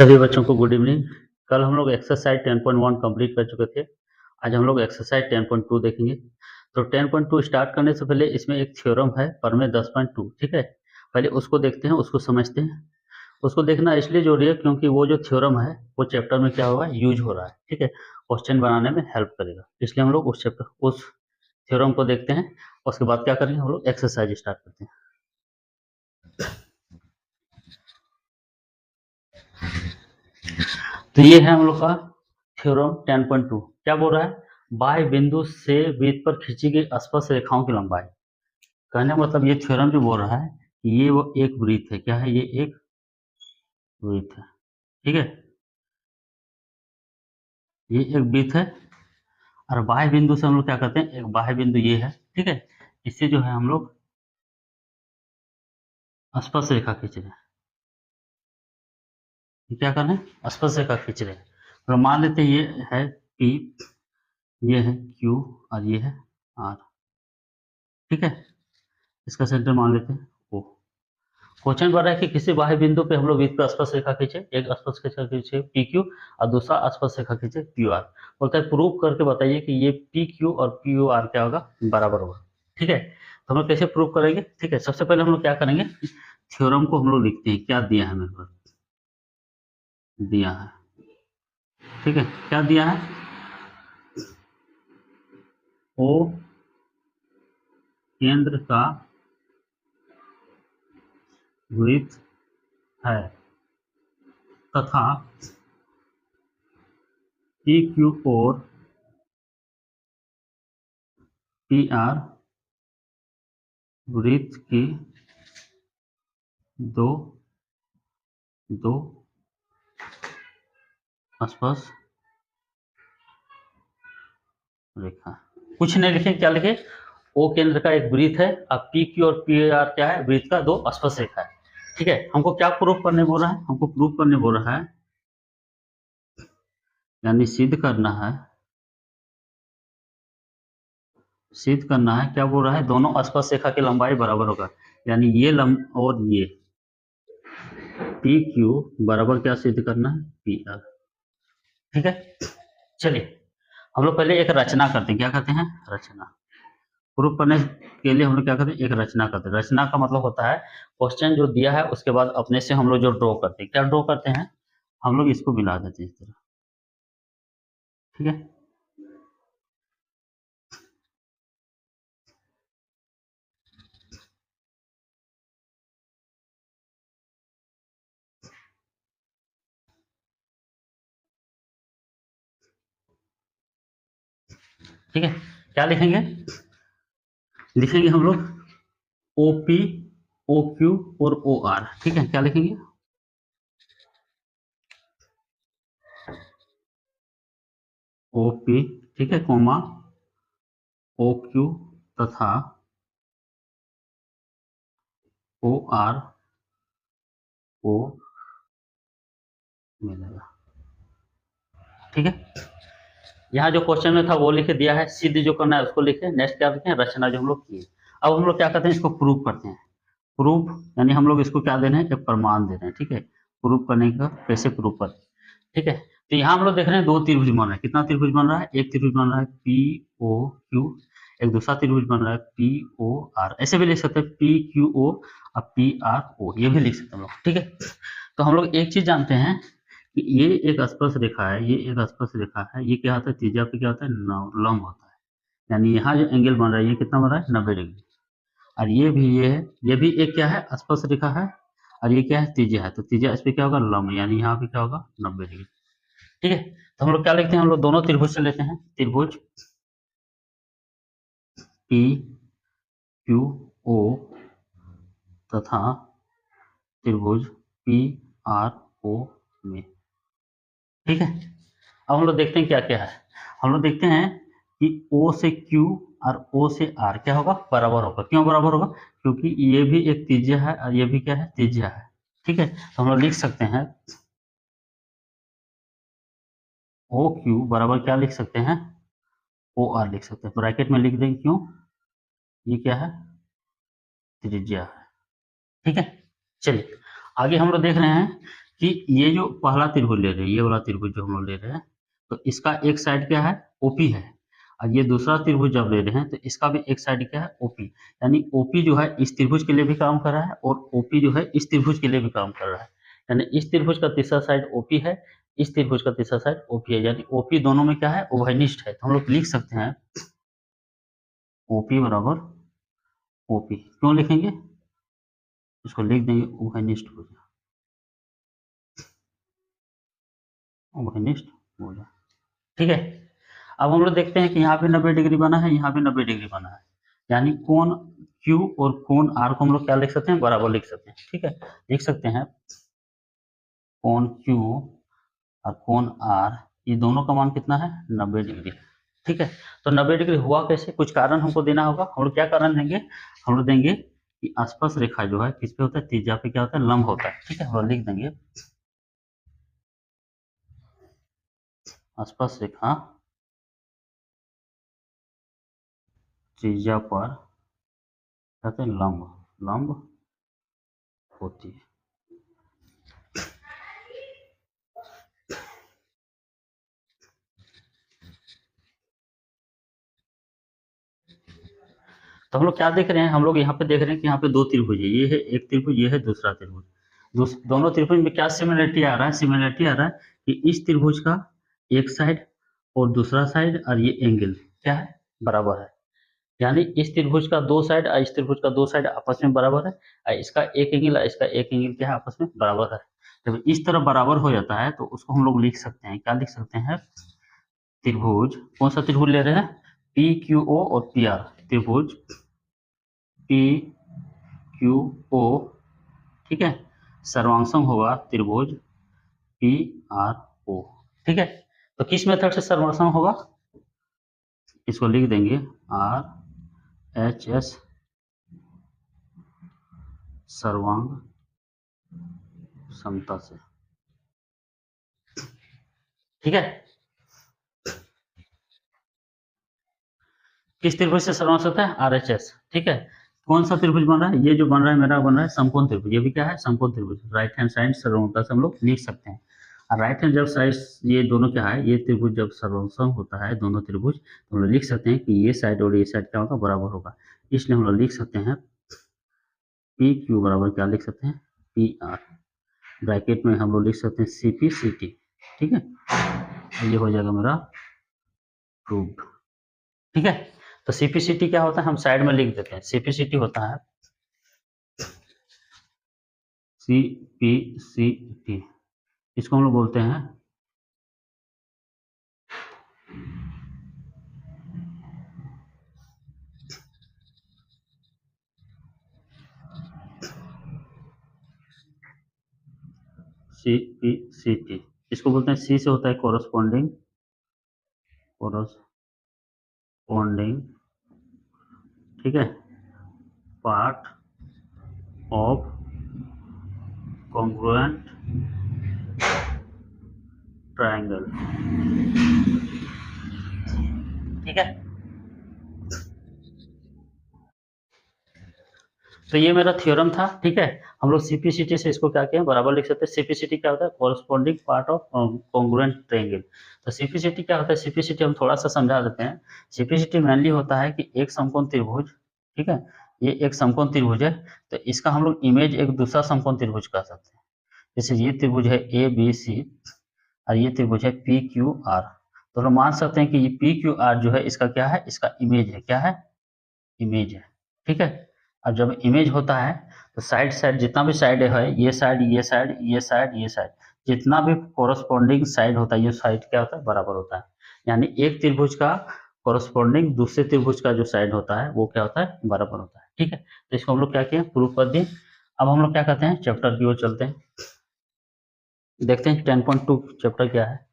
सभी बच्चों को गुड इवनिंग। कल हम लोग एक्सरसाइज 10.1 कंप्लीट कर चुके थे। आज हम लोग एक्सरसाइज 10.2 देखेंगे। तो 10.2 स्टार्ट करने से पहले इसमें एक थ्योरम है प्रमेय 10.2, ठीक है। पहले उसको देखते हैं, उसको समझते हैं। उसको देखना इसलिए जरूरी है क्योंकि वो जो थ्योरम है वो चैप्टर में क्या होगा, यूज हो रहा है, ठीक है। क्वेश्चन बनाने में हेल्प करेगा, इसलिए हम लोग उस थ्योरम को देखते हैं। उसके बाद क्या करेंगे, हम लोग एक्सरसाइज स्टार्ट करते हैं। तो ये है हम लोग का थ्योरम 10.2। क्या बोल रहा है, बाह्य बिंदु से वृत्त पर खींची गई स्पर्श रेखाओं की लंबाई। कहने का मतलब ये थ्योरम जो बोल रहा है कि ये वो एक वृत्त है। क्या है, ये एक वृत्त है, ठीक है। ये एक वृत्त है और बाह्य बिंदु से हम लोग क्या करते हैं, एक बाह्य बिंदु ये है, ठीक है। इससे जो है हम लोग स्पर्श रेखा खींच रहे हैं। क्या कर रहे हैं, स्पर्श रेखा खींच रहे हैं। तो मान लेते हैं ये है P, ये है Q और ये है R, ठीक है। इसका सेंटर मान लेते हैं O। क्वेश्चन बन रहा है कि किसी बाह्य बिंदु पे हम लोग वृत्त पर स्पर्श रेखा खींचे, एक स्पर्श रेखा खींचे PQ और दूसरा स्पर्श रेखा खींचे QR। बोलता है प्रूव करके बताइए कि ये PQ और QR क्या होगा, बराबर होगा, ठीक है। तो हम लोग कैसे प्रूव करेंगे, ठीक है। सबसे पहले हम लोग क्या करेंगे, थ्योरम को हम लोग लिखते हैं। क्या दिया है मेरे पास, दिया है, ठीक है। क्या दिया है, O केंद्र का वृत्त है तथा PQ और PR वृत्त की दो स्पर्श रेखा। कुछ नहीं लिखे, क्या लिखे, ओ केंद्र का एक वृत्त है और पी क्यू और पी आर क्या है, वृत्त का दो स्पर्श रेखा है, ठीक है। हमको क्या प्रूफ करने बोल रहा है, हमको प्रूफ करने बोल रहा है, यानी सिद्ध करना है, सिद्ध करना है। क्या बोल रहा है, दोनों स्पर्श रेखा की लंबाई बराबर होगा, यानी ये और ये पी क्यू बराबर क्या सिद्ध करना है, पी आर, ठीक है। चलिए हम लोग पहले एक रचना करते हैं। क्या करते हैं, रचना। प्रूफ करने के लिए हम लोग क्या करते हैं, एक रचना करते हैं। रचना का मतलब होता है क्वेश्चन जो दिया है उसके बाद अपने से हम लोग जो ड्रॉ करते हैं। क्या ड्रॉ करते हैं, हम लोग इसको मिला देते हैं इस तरह, ठीक है। ठीक है, क्या लिखेंगे, लिखेंगे हम लोग OP, OQ और OR, ठीक है। क्या लिखेंगे, OP, ठीक है, कोमा OQ तथा OR को मिलेगा, ठीक है। यहाँ जो क्वेश्चन में था वो लिखे दिया है, सिद्ध जो करना है उसको लिखे। नेक्स्ट क्या लिखे, रचना जो हम लोग किए। अब हम लोग क्या करते हैं, इसको प्रूव करते हैं। प्रूफ यानी हम लोग इसको क्या दे रहे हैं, एक प्रमाण दे रहे हैं, ठीक है। प्रूफ करने का कैसे प्रूफ करते हैं, ठीक है। तो यहाँ हम लोग देख रहे हैं दो त्रिभुज बन रहा है। कितना त्रिभुज बन रहा है, एक त्रिभुज बन रहा है POQ, एक दूसरा त्रिभुज बन रहा है POR। ऐसे भी लिख सकते हैं PQO और PRO, ये भी लिख सकते हैं हम लोग, ठीक है। तो हम लोग एक चीज जानते हैं कि ये एक स्पर्श रेखा है, ये एक स्पर्श रेखा है। ये क्या होता है, त्रिज्या पे क्या होता है, लंब होता है। यानी यहाँ जो एंगल बन रहा है ये कितना बन रहा है, 90 डिग्री। और ये भी ये है, ये भी एक क्या है, स्पर्श रेखा है। और ये क्या है, त्रिज्या है। तो त्रिज्या इस पे क्या होगा, लंब, यानी यहाँ पे क्या होगा, 90 डिग्री, ठीक है। तो हम लोग क्या लिखते हैं, हम लोग दोनों त्रिभुज से लेते हैं। त्रिभुज PQO तथा त्रिभुज PRO में, ठीक है। अब हम लोग देखते हैं क्या क्या है। हम लोग देखते हैं कि O से Q और O से R क्या होगा, बराबर होगा। क्यों बराबर होगा, क्योंकि ये भी एक त्रिज्या है और ये भी क्या है, त्रिज्या है, ठीक है। तो हम लोग लिख सकते हैं OQ बराबर क्या लिख सकते हैं, OR लिख सकते हैं। ब्रैकेट में लिख देंगे, क्यों, ये क्या है, त्रिज्या है, ठीक है। चलिए आगे हम लोग देख रहे हैं कि ये जो पहला त्रिभुज ले रहे हैं, ये वाला त्रिभुज जो हम लोग ले रहे हैं, तो इसका एक साइड क्या है, ओपी है, और ये दूसरा त्रिभुज जब ले रहे हैं तो इसका भी एक साइड क्या है, ओपी। यानी ओपी जो है इस त्रिभुज के लिए भी काम कर रहा है और ओपी जो है इस त्रिभुज के लिए भी काम कर रहा है। यानी इस त्रिभुज का तीसरा साइड ओपी है, इस त्रिभुज का तीसरा साइड ओपी है, यानी ओपी दोनों में क्या है, उभयनिष्ठ है। तो हम लोग लिख सकते हैं ओपी बराबर ओपी। क्यों लिखेंगे, इसको लिख देंगे उभयनिष्ठ भुजा, उभयनिष्ठ भुजा। ठीक है। अब हम लोग देखते हैं कि यहाँ पे 90 डिग्री बना है, यहाँ पे 90 डिग्री बना है, यानी कोण Q और कोण R को हम लोग क्या लिख सकते हैं, बराबर लिख सकते हैं। ठीक है, लिख सकते हैं कोण Q और कोण R, ये दोनों का मान कितना है, 90 डिग्री। ठीक है, तो 90 डिग्री हुआ कैसे, कुछ कारण हमको देना होगा। हम लोग क्या कारण देंगे, हम लोग देंगे कि आसपास रेखा जो है किस पे होता है, त्रिज्या पे क्या होता है, लंब होता है। ठीक है, हम लोग लिख देंगे आसपास रेखा त्रिज्या पर कहते हैं लंब, लंब होती है। तो हम लोग क्या देख रहे हैं, हम लोग यहाँ पे देख रहे हैं कि यहाँ पे दो त्रिभुज है, ये है एक त्रिभुज, ये है दूसरा त्रिभुज। दोनों त्रिभुज में क्या सिमिलरिटी आ रहा है, सिमिलरिटी आ रहा है कि इस त्रिभुज का एक साइड और दूसरा साइड और ये एंगल क्या है, बराबर है। यानी इस त्रिभुज का दो साइड और इस त्रिभुज का दो साइड आपस में बराबर है, और इसका एक एंगल और इसका एक एंगल क्या है, आपस में बराबर है। जब इस तरह बराबर हो जाता है तो उसको हम लोग लिख सकते हैं, क्या लिख सकते हैं, त्रिभुज, कौन सा त्रिभुज ले रहे हैं, पी क्यू ओ और पी आर, त्रिभुज पी क्यू ओ, ठीक है, सर्वांशम होगा त्रिभुज पी आर ओ। ठीक है, तो किस मेथड से सर्वांशम होगा, इसको लिख देंगे आर एच एस सर्वांग समता से। ठीक है, किस त्रिभुज से सर्वांश होता है, आर एच एस। ठीक है, कौन सा त्रिभुज बन रहा है, ये जो बन रहा है मेरा बन रहा है समकोण त्रिभुज, ये भी क्या है, समकोण त्रिभुज। राइट हैंड साइड सर्वमता से हम लोग लिख सकते हैं। और राइट हैंड जब साइड, ये दोनों क्या है, ये त्रिभुज जब सर्वसम होता है दोनों त्रिभुज, तो हम लोग लिख सकते हैं कि ये साइड और ये साइड क्या होगा, बराबर होगा। इसलिए हम लोग लिख सकते हैं पी क्यू बराबर क्या लिख सकते हैं, पी आर, ब्रैकेट में हम लोग लिख सकते हैं सी पी सी टी। ठीक है, ये हो जाएगा मेरा प्रूव्ड। ठीक है, तो सीपीसीटी क्या होता है, हम साइड में लिख देते हैं। सीपीसीटी होता है सीपीसीटी, इसको हम लोग बोलते हैं सीपीसीटी। इसको बोलते हैं, सी से होता है कोरस्पॉन्डिंग, कोरस्पॉन्डिंग, ठीक है, पार्ट ऑफ कॉन्ग्रुएंट ट्रायंगल। ठीक है, तो ये मेरा थ्योरम था। ठीक है, हम लोग सीपीसीटी से इसको क्या किया, बराबर लिख सकते हैं। सीपीसीटी क्या होता है, corresponding part of congruent triangle. तो सीपीसीटी क्या होता है, सीपीसीटी हम थोड़ा सा समझा देते हैं। सीपीसीटी मेनली होता है कि एक समकोण त्रिभुज, ठीक है, ये एक समकोण त्रिभुज है, तो इसका हम लोग इमेज एक दूसरा समकोण त्रिभुज कह सकते हैं। जैसे ये त्रिभुज है ए बी सी और ये त्रिभुज है पी क्यू आर, तो हम मान सकते हैं कि ये पी क्यू आर जो है इसका क्या है, इसका इमेज है, क्या है, इमेज है। ठीक है, अब जब इमेज होता है तो साइड साइड जितना भी साइड है, ये साइड ये साइड ये साइड ये साइड, जितना भी कोरस्पॉन्डिंग साइड होता है, ये साइड क्या होता है, बराबर होता है। यानी एक त्रिभुज का कोरस्पॉन्डिंग दूसरे त्रिभुज का जो साइड होता है वो क्या होता है, बराबर होता है। ठीक है, तो इसको हम लोग क्या किए, प्रूव कर दिए। अब हम लोग क्या कहते हैं, चैप्टर की ओर चलते हैं, देखते हैं 10.2 चैप्टर क्या है।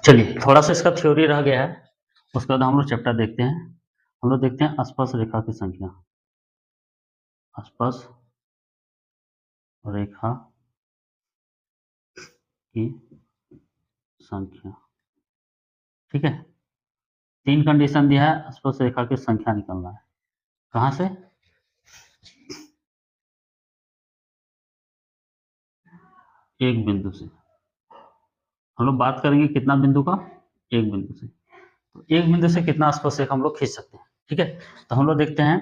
चलिए, थोड़ा सा इसका थ्योरी रह गया है, उसके बाद हम लोग चैप्टर देखते हैं। हम लोग देखते हैं आसपास रेखा की संख्या, आसपास रेखा की संख्या। ठीक है, तीन कंडीशन दिया है, आसपास रेखा की संख्या निकालना है। कहां से, एक बिंदु से। हम लोग बात करेंगे कितना बिंदु का, एक बिंदु से। तो एक बिंदु से कितना स्पर्शरेखा हम लोग खींच सकते हैं, ठीक है। तो हम लोग देखते हैं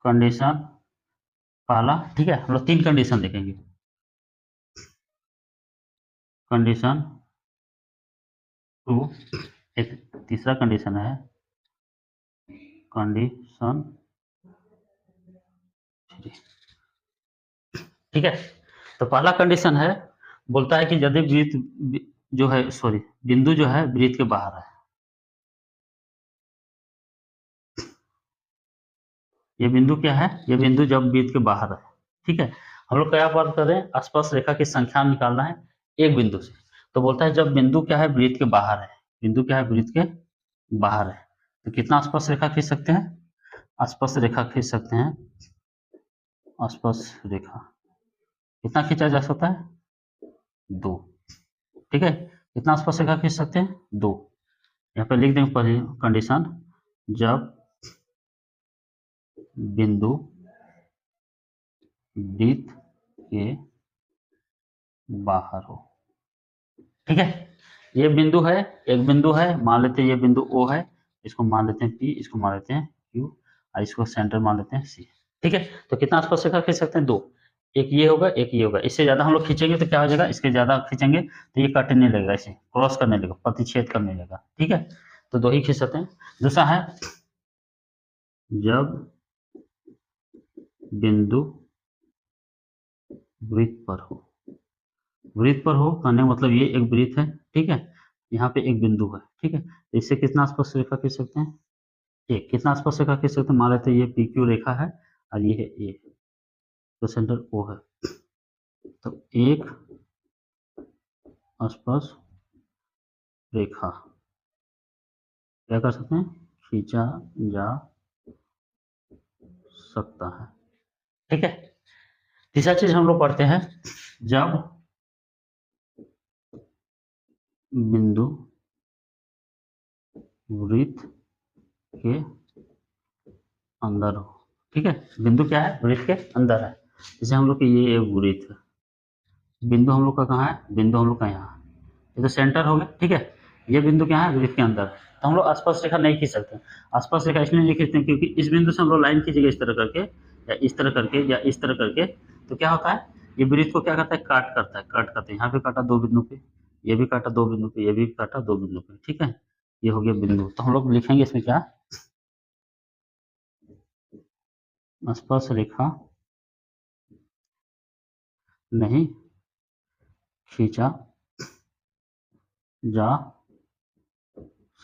कंडीशन पहला, ठीक है। हम लोग तीन कंडीशन देखेंगे। कंडीशन टू, एक तीसरा कंडीशन है कंडीशन थ्री, ठीक है। तो पहला कंडीशन है, बोलता है कि यदि वृत्त जो है, सॉरी, बिंदु जो है वृत्त के बाहर है। ये बिंदु क्या है, ये बिंदु जब वृत्त के बाहर है, ठीक है। हम लोग क्या बात कर रहे हैं, स्पर्श रेखा की संख्या निकालना है एक बिंदु से। तो बोलता है जब बिंदु क्या है वृत्त के बाहर है, बिंदु क्या है वृत्त के बाहर है, तो कितना स्पर्श रेखा खींच सकते हैं, स्पर्श रेखा खींच सकते हैं, स्पर्श रेखा कितना खींचा जा सकता है, दो, ठीक है। कितना स्पर्श रेखा खींच सकते हैं, दो। यहाँ पे लिख देंगे पहले कंडीशन, जब बिंदु वृत्त के बाहर हो, ठीक है। ये बिंदु है, एक बिंदु है, मान लेते हैं ये बिंदु O है, इसको मान लेते हैं P, इसको मान लेते हैं Q, और इसको सेंटर मान लेते हैं C, ठीक है। तो कितना स्पर्श रेखा खींच सकते हैं, दो। एक ये होगा, एक ये होगा। इससे ज्यादा हम लोग खींचेंगे तो क्या हो जाएगा, इसके ज्यादा खींचेंगे तो ये कटने लगेगा, इसे क्रॉस करने लगेगा, प्रतिच्छेद करने लगेगा, ठीक है। तो दो ही खींच सकते हैं। दूसरा है जब बिंदु वृत्त पर हो, वृत्त पर हो कहने का मतलब ये एक वृत्त है, ठीक है। यहाँ पे एक बिंदु है, ठीक है। तो इससे कितना स्पर्श रेखा खींच सकते हैं, एक। कितना स्पर्श रेखा खींच सकते हैं, मान लेते हैं ये पी क्यू रेखा है और ये है ए, तो सेंटर ओ है, तो एक स्पर्श रेखा क्या कर सकते हैं, खींचा जा सकता है, ठीक है। तीसरा चीज हम लोग पढ़ते हैं, जब बिंदु वृत्त के अंदर हो, ठीक है। बिंदु क्या है, वृत्त के अंदर है। जैसे हम लोग के ये एक वृत्त है, बिंदु हम लोग का कहाँ है, बिंदु हम लोग का यहाँ, ये तो सेंटर हो गया, ठीक है। ये बिंदु क्या है, वृत्त के अंदर है। तो हम लोग स्पर्श रेखा नहीं खींच सकते। स्पर्श रेखा इसलिए नहीं खींचते क्योंकि इस बिंदु से हम लोग लाइन खींचेंगे इस तरह करके, या इस तरह करके, या इस तरह करके, तो क्या होता है, ये वृत्त को क्या करता है, काट करता है, काट करते हैं। यहाँ पे काटा दो बिंदु पे, ये भी काटा दो बिंदु पे, ये भी काटा दो बिंदु पे, ठीक है। ये हो गया बिंदु। तो हम लोग लिखेंगे इसमें क्या, स्पर्श रेखा नहीं खींचा जा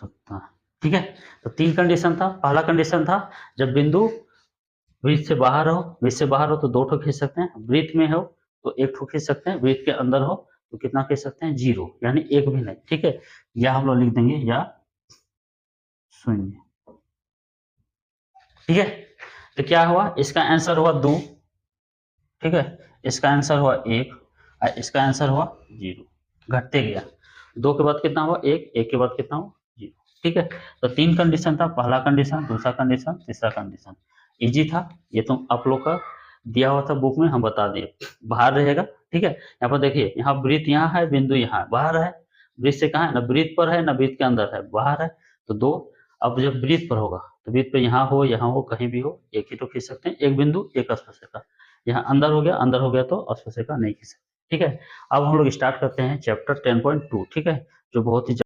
सकता है, ठीक है। तो तीन कंडीशन था। पहला कंडीशन था जब बिंदु वृत्त से बाहर हो, वृत्त से बाहर हो तो दो ठो खींच सकते हैं, वृत्त में हो तो एक ठो खींच सकते हैं, वृत्त के अंदर हो तो कितना खींच सकते हैं, जीरो, यानी एक भी नहीं, ठीक है। या हम लोग लिख देंगे या शून्य, ठीक है। तो क्या हुआ, इसका आंसर हुआ दो, ठीक है। इसका आंसर हुआ एक और इसका आंसर हुआ जीरो, घटते गया। दो के बाद कितना हुआ, एक, एक के बाद कितना हुआ, जीरो, ठीक है। तो तीन कंडीशन था, पहला कंडीशन, दूसरा कंडीशन, तीसरा कंडीशन। इजी था ये, तो आप लोग का दिया हुआ था बुक में, हम बता दिए। बाहर रहेगा, ठीक है। यहाँ पर देखिए, यहाँ वृत्त यहाँ है, बिंदु यहाँ बाहर है। वृत्त से कहाँ है, ना वृत्त पर है ना वृत्त के अंदर है, बाहर है। तो दो। अब जब वृत्त पर होगा तो वृत्त पे यहाँ हो कहीं भी हो, एक ही तो खींच सकते हैं, एक बिंदु एक स्पर्शरेखा। यहाँ अंदर हो गया, अंदर हो गया तो स्पर्शरेखा नहीं खींच सकते, ठीक है। अब हम लोग स्टार्ट करते हैं चैप्टर 10.2, ठीक है, जो बहुत ही